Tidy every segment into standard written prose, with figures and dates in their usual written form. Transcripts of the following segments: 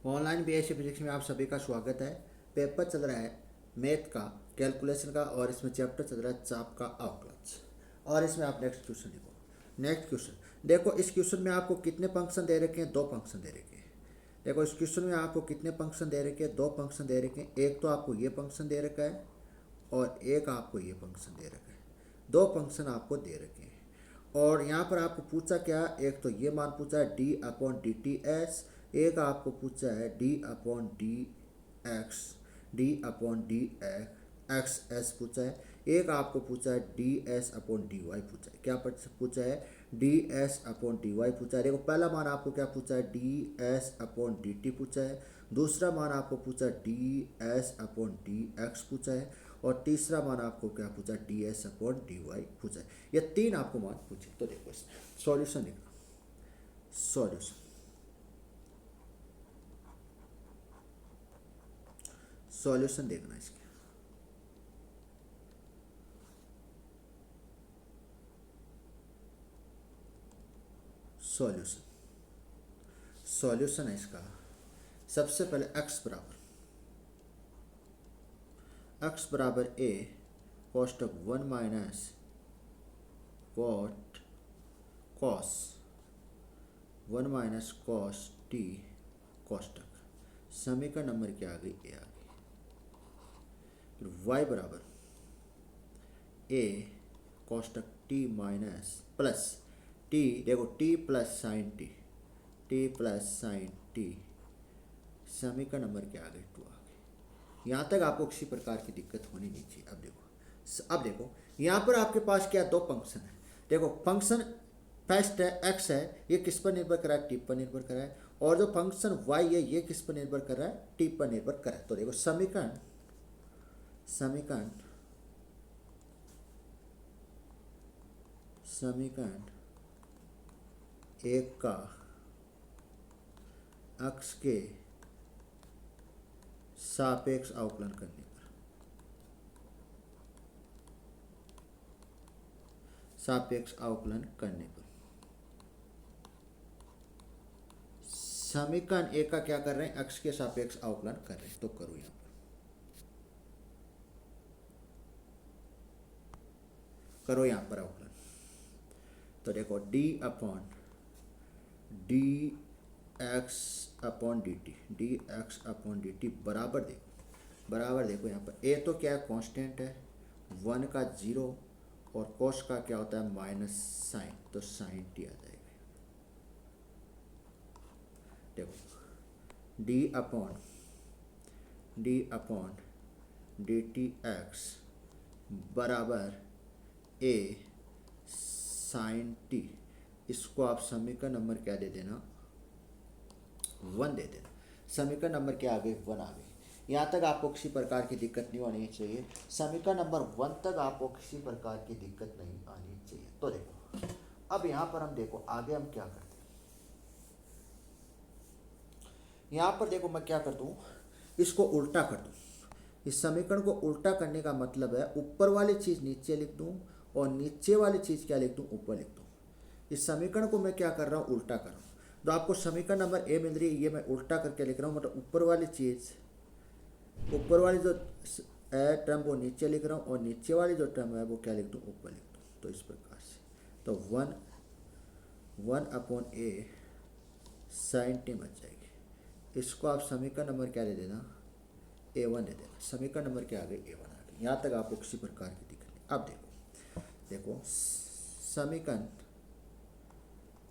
Online BSc physics में आप सभी का स्वागत है। पेपर चल रहा है मैथ का, कैलकुलेशन का, और इसमें चैप्टर चल रहा है चाप का अवकलज। और इसमें आप नेक्स्ट क्वेश्चन देखो। नेक्स्ट क्वेश्चन देखो, इस क्वेश्चन में आपको कितने फंक्शन दे रखे हैं? दो फंक्शन दे रखे हैं। देखो इस क्वेश्चन में आपको कितने फंक्शन दे रखे हैं? दो फंक्शन दे रखे हैं। एक तो आपको ये फंक्शन दे रखा है और एक आपको ये फंक्शन दे रखा है। दो फंक्शन आपको दे रखे हैं और यहाँ पर आपको पूछा क्या, एक तो ये मान पूछा है d upon d t s, एक आपको पूछा है d upon d x, d upon d x s पूछा है। एक आपको पूछा है d s upon d y पूछा है। क्या पूछा है? D s upon d y पूछा है। देखो पहला मान आपको क्या पूछा है? D s upon d t पूछा है। दूसरा मान आपको पूछा d s upon d x पूछा है और तीसरा मान आपको क्या पूछा? D s upon d y पूछा है। ये तीन आपको मान पूछे। तो देखो इसमें सॉल्यूशन देखना। सॉल्यूशन देखना इसके। सॉल्यूशन है इसका। सबसे पहले x बराबर ए कोष्टक 1 minus cot cos 1 minus cos t कोष्टक, समीकरण नंबर क्या आ गई? ए आ गई। फिर y बराबर a कोष्टक T minus plus T, देखो T plus sign T, T plus sign T, समीकरण नंबर क्या आ गई? 2 आ गई। यहाँ तक आपको किसी प्रकार की दिक्कत होनी नहीं चाहिए। अब देखो यहाँ पर आपके पास क्या, दो फंक्शन है। देखो फंक्शन फर्स्ट है एक्स है, ये किस पर निर्भर कर रहा है? टी पर निर्भर कर रहा है। और जो फंक्शन वाई है ये किस पर निर्भर कर रहा है? टी पर निर्भर कर रहा है। तो देखो समीकरण एक का अक्ष के सापेक्ष अवकलन करने पर, समीकरण एक का क्या कर रहे हैं? अक्ष के सापेक्ष अवकलन कर रहे हैं। तो करो यहाँ पर, करो यहाँ पर अवकलन। तो देखो d upon d x upon d t बराबर देखो यहाँ पर ए तो क्या है? कांस्टेंट है, 1 का 0 और कोस का क्या होता है? माइनस साइन, तो साइन टी आ जाएगा। देखो d upon d T x बराबर ए साइन टी, इसको आप समीकरण नंबर क्या दे देना? 1 दे देना। समीकरण नंबर क्या आ गई? 1 आ गई। यहाँ तक आपको किसी प्रकार की दिक्कत नहीं होनी चाहिए। समीकरण नंबर 1 तक आपको किसी प्रकार की दिक्कत नहीं आनी चाहिए। तो देखो अब यहाँ पर हम देखो आगे हम क्या करते हैं। यहाँ पर देखो मैं क्या करता हूँ, इसको उल्टा कर दूँ। इस समीकरण को उल्टा करने का मतलब है ऊपर वाली चीज़ नीचे लिख दूँ और नीचे वाली चीज़ क्या लिख दूँ? ऊपर लिख दूँ। इस समीकरण को मैं क्या कर रहा हूँ? उल्टा कर रहा हूँ। तो आपको समीकरण नंबर ए मिल रही है, ये मैं उल्टा करके लिख रहा हूँ। मतलब ऊपर वाली जो टर्म वो नीचे लिख रहा हूँ और नीचे वाली जो टर्म है वो क्या लिख दूँ? ऊपर लिख दूँ। तो इस प्रकार से तो 1 अपॉन ए साइन टी बच जाएगी। इसको आप समीकरण नंबर क्या दे देना? A1 दे देना। समीकरण नंबर क्या आ गई? A1 आ गई। यहाँ तक आपको किसी प्रकार की दिक्कत नहीं। अब देखो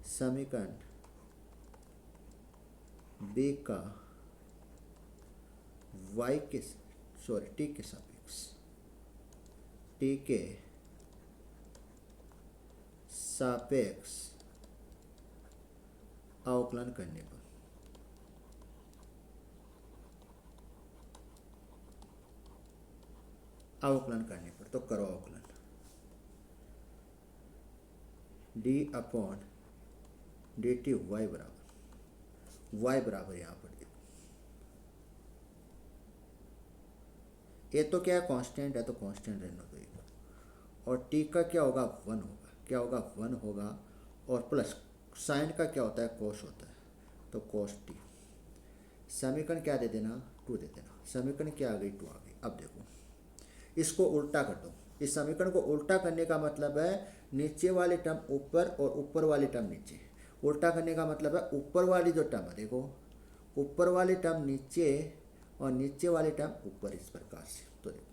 समीकरण बी का y के टी के सापेक्ष अवकलन करने पर, तो करो अवकलन। D upon d t y बराबर यहाँ पर देखो ए तो क्या है? कांस्टेंट है, तो कांस्टेंट रहना देगा। और टी का क्या होगा? 1 होगा। क्या होगा? 1 होगा। और प्लस साइन का क्या होता है? कोस होता है, तो कोस टी। समीकरण क्या दे देना, 2 दे देना। समीकरण क्या आ गई, 2 आ गई। अब देखो इसको उल्टा कर दो। इस समीकरण को उल्टा करने का मतलब है नीचे वाली टर्म ऊपर और ऊपर वाली टर्म नीचे। उल्टा करने का मतलब है ऊपर वाली जो टर्म है, देखो ऊपर वाली टर्म नीचे और नीचे वाली टर्म ऊपर, इस प्रकार से। तो देखो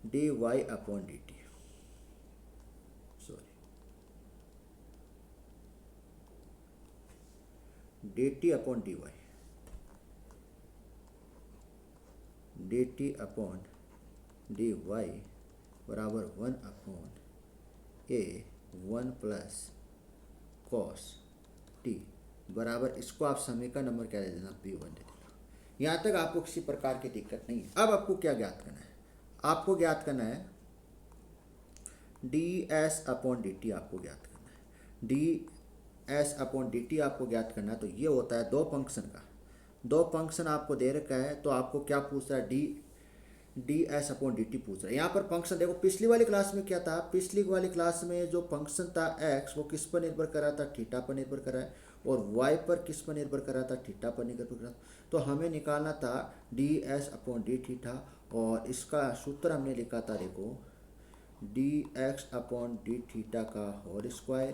d y upon d t, sorry d t upon d y, d t upon d y बराबर 1 upon a 1 plus cos t बराबर, इसको आप समीकरण नंबर क्या दे देना, P1 दे देना। यहाँ तक आपको किसी प्रकार की दिक्कत नहीं है। अब आपको क्या ज्ञात करना है, आपको ज्ञात करना है d s upon d T, आपको ज्ञात करना है d s upon d T आपको ज्ञात करना है। तो ये होता है दो फंक्शन का, दो फंक्शन आपको दे रखा है, तो आपको क्या पूछ रहा है, d s upon d T पूछ रहा है। यहाँ पर फंक्शन देखो, पिछली वाली क्लास में क्या था, पिछली वाली क्लास में जो फंक्शन था एक्स, वो किस पर निर्भर कर रहा था, थीटा पर निर्भर कर रहा है, और वाई पर किस पर निर्भर कर रहा था, थीटा पर निर्भर कर रहा था। तो हमें निकालना था d s upon d theta, और इसका सूत्र हमने लिखा था, देखो d x upon d theta का whole square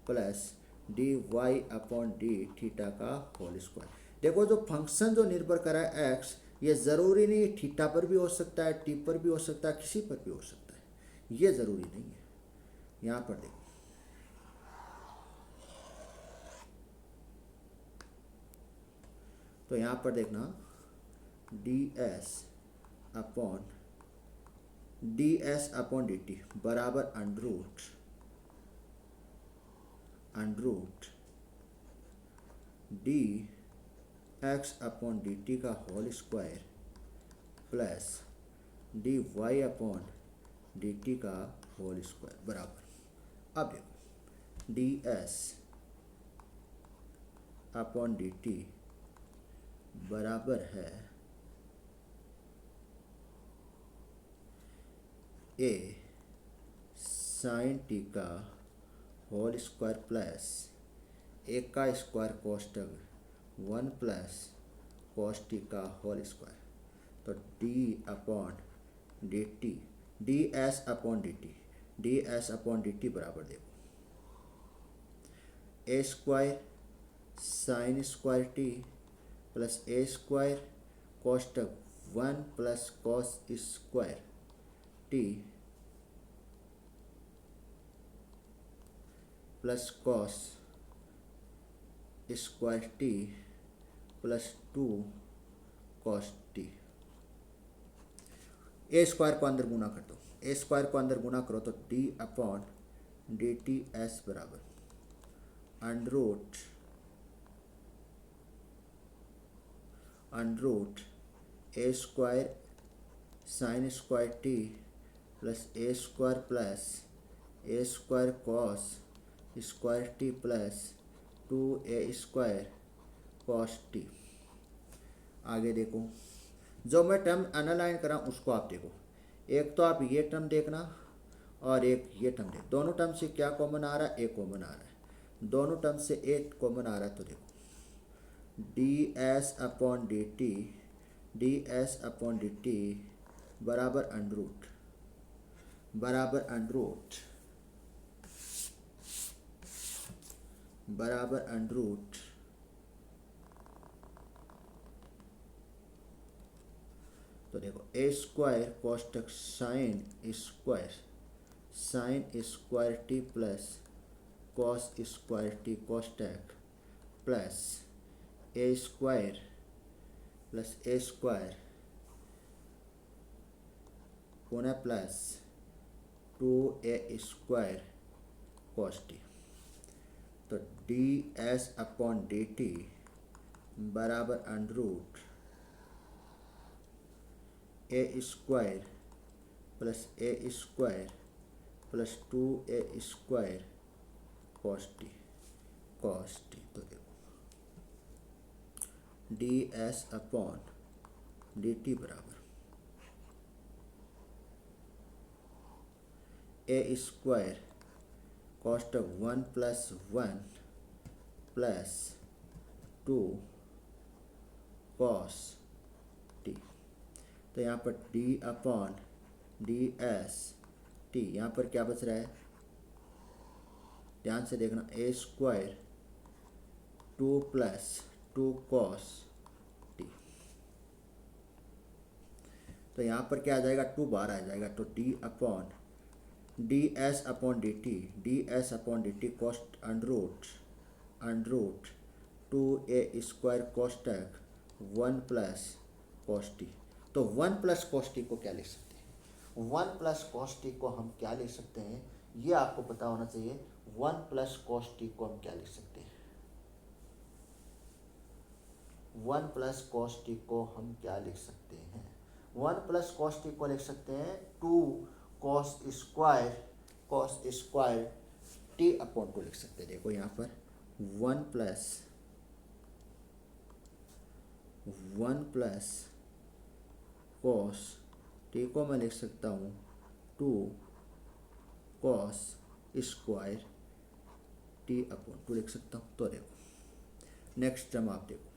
plus d y upon d theta का होल स्क्वायर। देखो जो फंक्शन जो निर्भर कर रहा है एक्स, ये ज़रूरी नहीं थीटा पर भी हो सकता है, टी पर भी हो सकता है, किसी पर भी हो सकता है, ये ज़रूरी नहीं है। यहाँ पर देखो तो यहाँ पर देखना d s upon d t बराबर under root d x upon d t का whole square plus d y upon d t का होल स्क्वायर बराबर। अब देखो d s upon d t बराबर है ए साइन टी का होल स्क्वायर प्लस ए का स्क्वायर कोष्टक 1 प्लस कॉस टी का होल स्क्वायर। तो d upon d t, d s upon d t, d s upon d t बराबर देखो a square sine square t plus a square कोष्टक 1 plus cos square t plus cos square t plus 2 cos t. A square को अंदर गुना कर दो, ए square को अंदर गुना करो तो d upon d t s बराबर under root a square sine square t plus a square cos square t plus 2a square cos t. आगे देखो जो मैं टर्म अनलाइन करा उसको आप देखो, एक तो आप ये टर्म देखना और एक ये टर्म देख, दोनों टर्म से क्या कॉमन आ रहा है, ए कॉमन आ रहा है, दोनों टर्म से ए कॉमन आ रहा है। तो देखो d s upon d t बराबर अंडरूट तो देखो ए स्क्वायर कोष्टक sine square t plus cos square t कोष्टक प्लस ए स्क्वायर पुनः plus 2a square cos t. तो d s upon d t बराबर under root a square plus 2a square cos t. तो देखो d s upon d t बराबर a square कॉस्टक 1 plus 1 plus two cos t. तो यहाँ पर D upon d s t, यहाँ पर क्या बच रहा है, ध्यान से देखना, a square two plus two cos t. तो यहाँ पर क्या आ जाएगा, टू बार आ जाएगा, तो d upon d s upon d t कॉस्ट अंडरूट टू ए स्क्वायर कॉस्टेक वन प्लस कॉस टी। तो वन प्लस कॉस टी को क्या लिख सकते हैं, वन प्लस कॉस टी को हम क्या लिख सकते हैं, ये आपको पता होना चाहिए। वन प्लस कॉस टी को हम क्या लिख सकते हैं, वन प्लस कॉस टी को हम क्या लिख सकते हैं, वन प्लस कॉस टी को लिख सकते हैं two cos square t upon two लिख सकते हैं। देखो यहाँ पर वन प्लस कॉस टी को मैं लिख सकता हूँ two cos square t upon two लिख सकता हूँ। तो देखो नेक्स्ट टर्म आप देखो,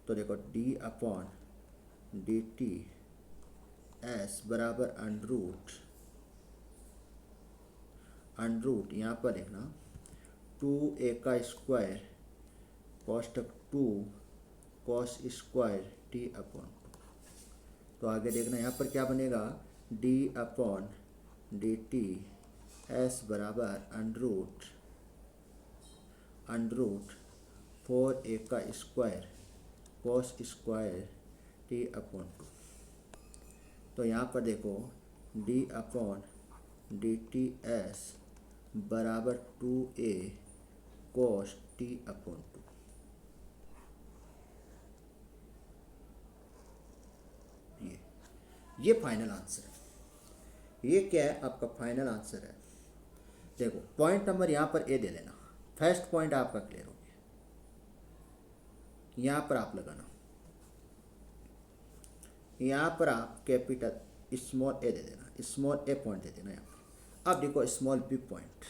तो देखो d upon d t s बराबर अंडरूट यहाँ पर देखना टू ए का स्क्वायर कॉस्टक two cos square t upon two. तो आगे देखना यहाँ पर क्या बनेगा, d upon d t s बराबर अंडरूट फोर ए का square cos square t upon two. तो यहाँ पर देखो d upon d t s बराबर two a cos t upon two. ये फाइनल आंसर है। ये क्या है, आपका फाइनल आंसर है। देखो पॉइंट नंबर यहाँ पर ए दे लेना, फर्स्ट पॉइंट आपका क्लियर हो गया। यहाँ पर आप लगाना, यहाँ पर आप कैपिटल स्मॉल ए दे देना, स्मॉल ए पॉइंट दे देना यहाँ पर। अब देखो स्मॉल बी पॉइंट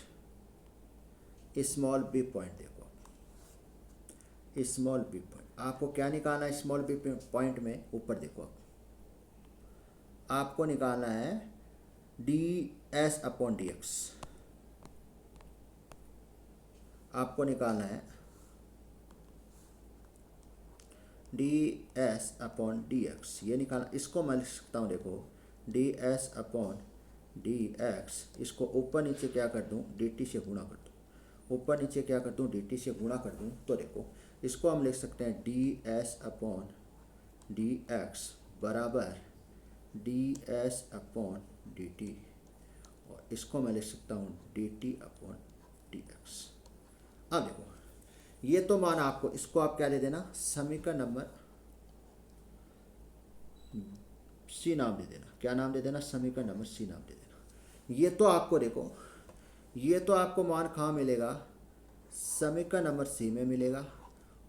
देखो, स्मॉल बी पॉइंट आपको क्या निकालना है, स्मॉल बी पॉइंट में ऊपर देखो आपको निकालना है d s upon d x, आपको निकालना है d s upon d x, ये निकालना। इसको मैं लिख सकता हूँ, देखो d s upon d x, इसको ऊपर नीचे क्या कर दूँ, डी टी से गुणा कर दूँ, ऊपर नीचे क्या कर दूँ, डी टी से गुणा कर दूँ। तो देखो इसको हम लिख सकते हैं d s upon d x बराबर d s upon d t, और इसको मैं लिख सकता हूँ d t upon d x. अब देखो ये तो माना आपको, इसको आप क्या दे देना, समीकरण नंबर सी नाम दे देना। क्या नाम दे देना, समीकरण नंबर सी नाम दे देना। ये तो आपको देखो, ये तो आपको मान कहाँ मिलेगा, समीकरण नंबर सी में मिलेगा,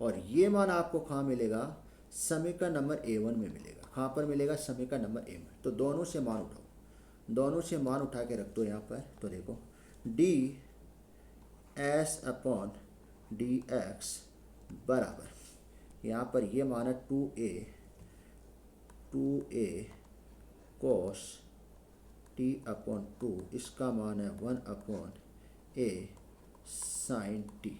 और ये मान आपको कहाँ मिलेगा, समीकरण नंबर A1 में मिलेगा। कहाँ पर मिलेगा, समीकरण नंबर ए में। तो दोनों से मान उठाओ, दोनों से मान उठा के रख दो यहाँ पर। तो देखो d s upon d x बराबर, यहाँ पर ये मान है two a cos t upon two, इसका मान है one upon a sine t.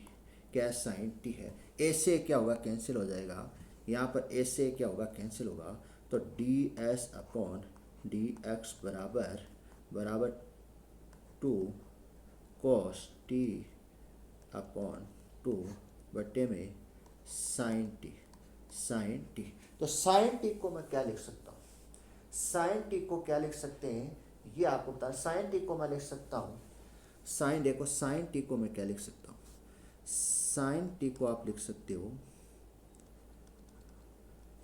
क्या साइन टी है, ए से क्या होगा, कैंसिल हो जाएगा, यहाँ पर ए से क्या होगा, कैंसिल होगा। तो d s upon d x बराबर two cos t upon two बटे में साइन टी। तो साइन टी को मैं क्या लिख सकता हूँ, साइन टी को क्या लिख सकते हैं, ये आपको बता। साइन टी को मैं लिख सकता हूँ, साइन देखो साइन टी को मैं क्या लिख सकता हूँ, साइन टी को आप लिख सकते हो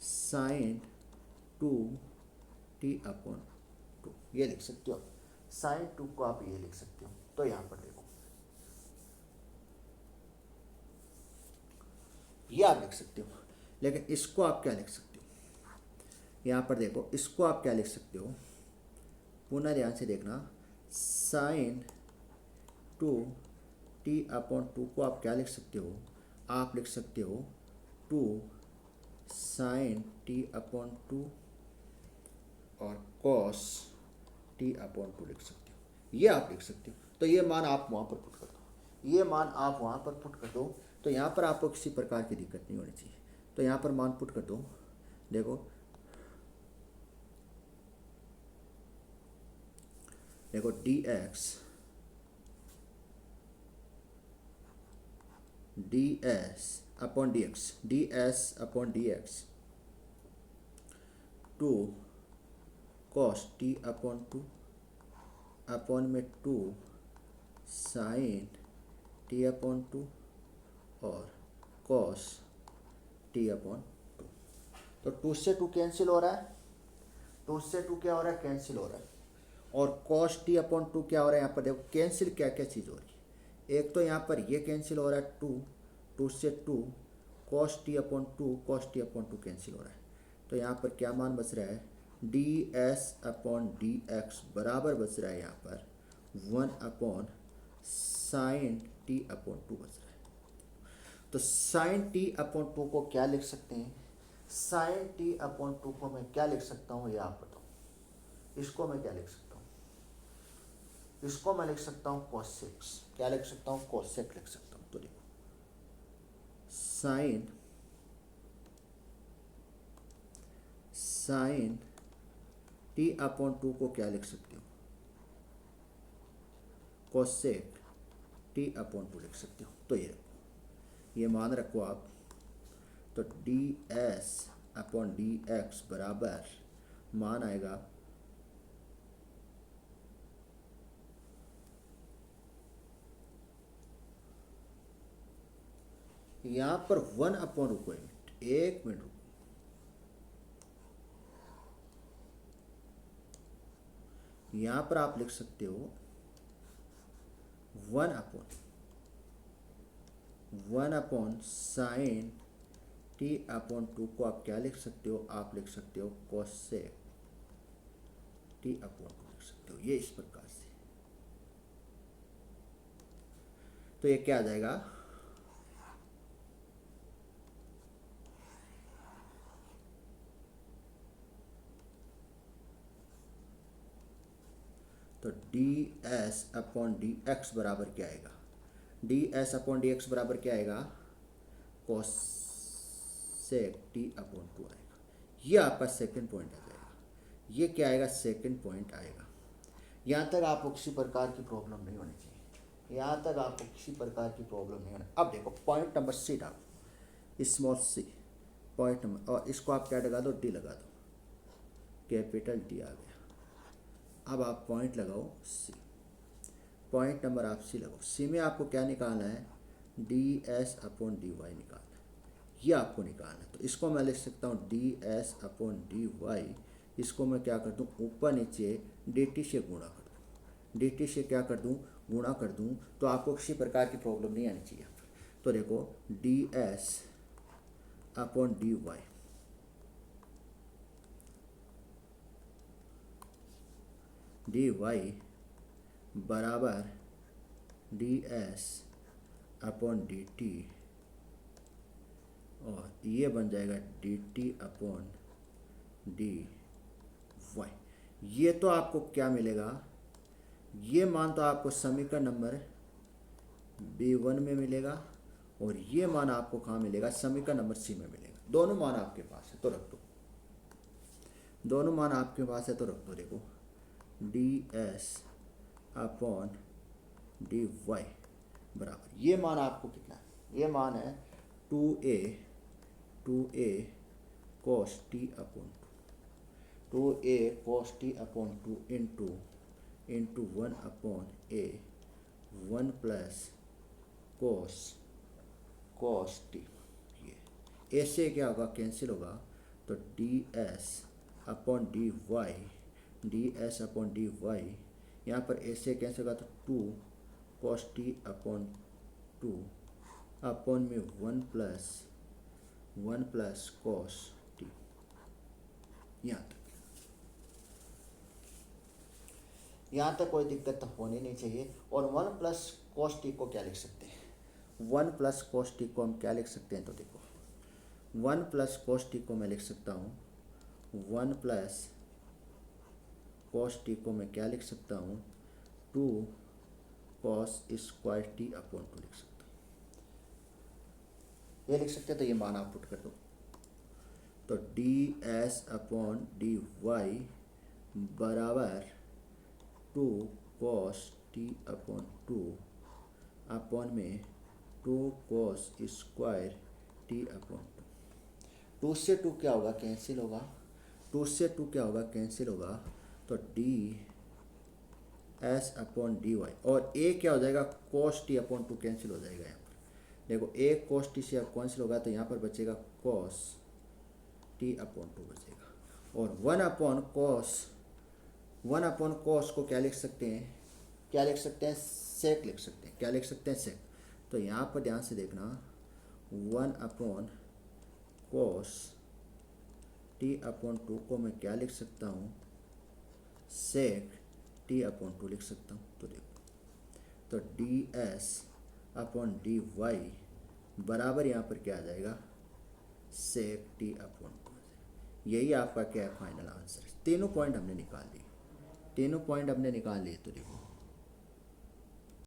sign to T upon two, ये लिख सकते हो। साइन टू को आप ये लिख सकते हो। तो यहाँ पर देखो ये आप लिख सकते हो, लेकिन इसको आप क्या लिख सकते हो, यहाँ पर देखो इसको आप क्या लिख सकते हो, पुनः ध्यान से देखना, sign to T upon to को आप क्या लिख सकते हो, आप लिख सकते हो two sine t upon two और कॉस टी अपॉन टू लिख सकते हो, ये आप लिख सकते हो। तो ये मान आप वहाँ पर पुट कर दो, ये मान आप वहाँ पर पुट कर दो, तो यहाँ पर आपको किसी प्रकार की दिक्कत नहीं होनी चाहिए। तो यहाँ पर मान पुट कर दो, देखो देखो d s upon d x two cos t upon two upon में two sine t upon two और कॉस टी अपॉन टू। तो टू से टू कैंसिल हो रहा है, टू से टू क्या हो रहा है, कैंसिल हो रहा है। और कॉस टी अपॉन टू क्या हो रहा है, यहाँ पर देखो कैंसिल क्या क्या चीज़ हो रही है। एक तो यहाँ पर ये कैंसिल हो रहा है, टू से two cos t upon two, cos t upon two cancel हो रहा है। तो यहाँ पर क्या मान बच रहा है, d s upon d x बराबर बच रहा है यहाँ पर one upon sine t upon to बच रहा है। तो साइन टी अपॉन टू को क्या लिख सकते हैं, साइन टी अपॉन टू को मैं क्या लिख सकता हूँ, ये आप बताओ। इसको मैं क्या लिख सकता हूँ, इसको मैं लिख सकता हूँ कोसेक्स, क्या लिख सकता हूँ, कोसेक लिख सकता हूँ। तो देखो साइन टी अपॉन टू को क्या लिख सकते हो, कोसेक टी अपॉन टू लिख सकते हो। तो ये रखो, ये मान रखो आप। तो d s upon d x बराबर मान आएगा यहाँ पर वन अपॉन, रुको एक मिनट रुको, यहाँ पर आप लिख सकते हो one upon sine t upon to को आप क्या लिख सकते हो, आप लिख सकते हो कोसेक टी अपॉन टू लिख सकते हो, ये इस प्रकार से। तो ये क्या आ जाएगा, तो d s upon d x बराबर क्या आएगा, D s upon d x बराबर क्या आएगा, कोसेक टी अपॉन टू आएगा। ये आपका सेकंड पॉइंट आ जाएगा, ये क्या आएगा, सेकंड पॉइंट आएगा। यहाँ तक आपको किसी प्रकार की प्रॉब्लम नहीं होनी चाहिए, यहाँ तक आपको किसी प्रकार की प्रॉब्लम नहीं होनी। अब देखो पॉइंट नंबर सी डालो, स्मॉल सी पॉइंट नंबर, और इसको आप क्या लगा दो, डी लगा दो, कैपिटल डी आ गया। अब आप पॉइंट लगाओ सी, पॉइंट नंबर आप सी लगाओ। सी में आपको क्या निकालना है, d s upon d y निकालना है, ये आपको निकालना है। तो इसको मैं लिख सकता हूँ d s upon d y, इसको मैं क्या कर दूँ, ऊपर नीचे डी टी से गुणा कर दूँ, डी टी से क्या कर दूँ, गुणा कर दूँ। तो आपको किसी प्रकार की प्रॉब्लम नहीं आनी चाहिए। तो देखो d s upon d y, d y बराबर d s upon d t, और ये बन जाएगा d t upon d y. ये तो आपको क्या मिलेगा, ये मान तो आपको समीकरण नंबर B1 में मिलेगा, और ये मान आपको कहाँ मिलेगा, समीकरण नंबर सी में मिलेगा। दोनों मान आपके पास है तो रख दो, दोनों मान आपके पास है तो रख दो। देखो d s upon d y बराबर, ये मान आपको कितना है, ये मान है 2a cos t upon 2a cos t upon 2 into 1 upon a 1 plus cos t। ये a से क्या होगा, कैंसिल होगा। तो d s upon d y, d s upon d y, यहाँ पर a से कैंसिल होगा तो 2 cos t अपॉन 2 अपॉन में 1 प्लस cos t। यहाँ तक कोई दिक्कत तो होनी नहीं चाहिए। और 1 प्लस कॉस टी को क्या लिख सकते हैं, 1 प्लस कॉस टी को हम क्या लिख सकते हैं, तो देखो 1 प्लस कॉस टी को मैं लिख सकता हूँ 1 प्लस कॉस टी को मैं क्या लिख सकता हूँ 2 कॉस स्क्वायर टी अपॉन 2 लिख सकता हूँ, ये लिख सकते हैं। तो ये मान आप पुट कर दो, तो d s upon d y बराबर 2 कॉस टी अपॉन 2 अपॉन में 2 कॉस स्क्वायर टी अपॉन 2 से 2 क्या होगा, कैंसिल होगा, 2 से 2 क्या होगा, कैंसिल होगा। तो d s upon d y और ए क्या हो जाएगा, कॉस टी अपॉन 2 कैंसिल हो जाएगा। यहाँ पर देखो ए कॉस टी से अब कैंसिल होगा, तो यहाँ पर बचेगा कॉस टी अपॉन 2 बचेगा। और 1 अपॉन कॉस को क्या लिख सकते हैं, क्या लिख सकते हैं, सेक लिख सकते हैं। क्या लिख सकते हैं, सेक। तो यहाँ पर ध्यान से देखना 1 अपॉन कॉस टी अपॉन 2 को मैं क्या लिख सकता हूँ, सेक टी अपॉन 2 लिख सकता हूँ। तो देखो, तो d s upon d y बराबर यहाँ पर क्या आ जाएगा, सेक टी अपॉन 2। यही आपका क्या है, फाइनल आंसर। तीनों पॉइंट हमने निकाल लिए, तीनों पॉइंट हमने निकाल लिए। तो देखो